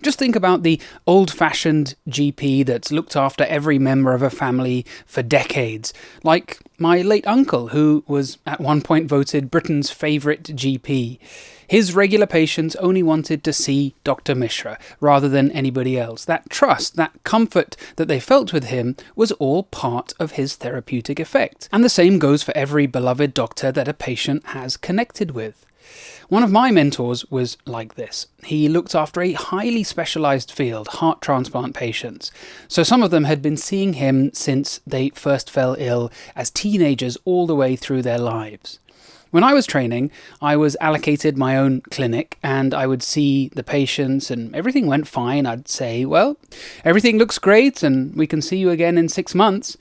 Just think about the old-fashioned GP that's looked after every member of a family for decades, like my late uncle, who was at one point voted Britain's favourite GP. His regular patients only wanted to see Dr. Mishra rather than anybody else. That trust, that comfort that they felt with him was all part of his therapeutic effect. And the same goes for every beloved doctor that a patient has connected with. One of my mentors was like this. He looked after a highly specialized field, heart transplant patients. So some of them had been seeing him since they first fell ill as teenagers all the way through their lives. When I was training, I was allocated my own clinic and I would see the patients and everything went fine. I'd say, well, everything looks great and we can see you again in 6 months.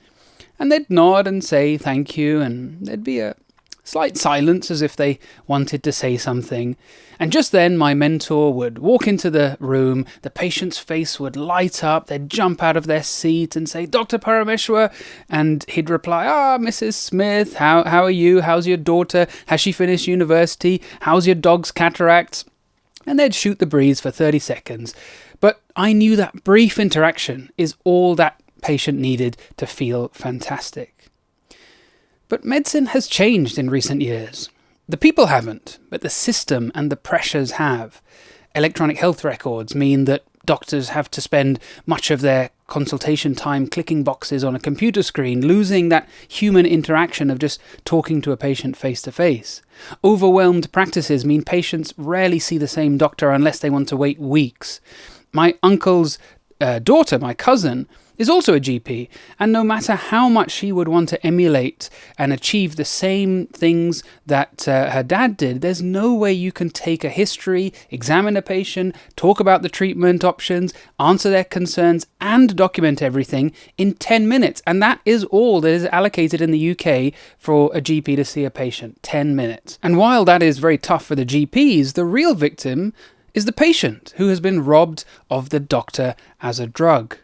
And they'd nod and say thank you, and there'd be a slight silence as if they wanted to say something. And just then my mentor would walk into the room, the patient's face would light up, they'd jump out of their seat and say, "Dr. Parameshwar," and he'd reply, "Mrs. Smith, how are you? How's your daughter? Has she finished university? How's your dog's cataracts?" And they'd shoot the breeze for 30 seconds. But I knew that brief interaction is all that patient needed to feel fantastic. But medicine has changed in recent years. The people haven't, but the system and the pressures have. Electronic health records mean that doctors have to spend much of their consultation time clicking boxes on a computer screen, losing that human interaction of just talking to a patient face to face. Overwhelmed practices mean patients rarely see the same doctor unless they want to wait weeks. My uncle's daughter, my cousin, is also a GP, and no matter how much she would want to emulate and achieve the same things that her dad did, there's no way you can take a history, examine a patient, talk about the treatment options, answer their concerns, and document everything in 10 minutes. And that is all that is allocated in the UK for a GP to see a patient, 10 minutes. And while that is very tough for the GPs, the real victim is the patient who has been robbed of the doctor as a drug.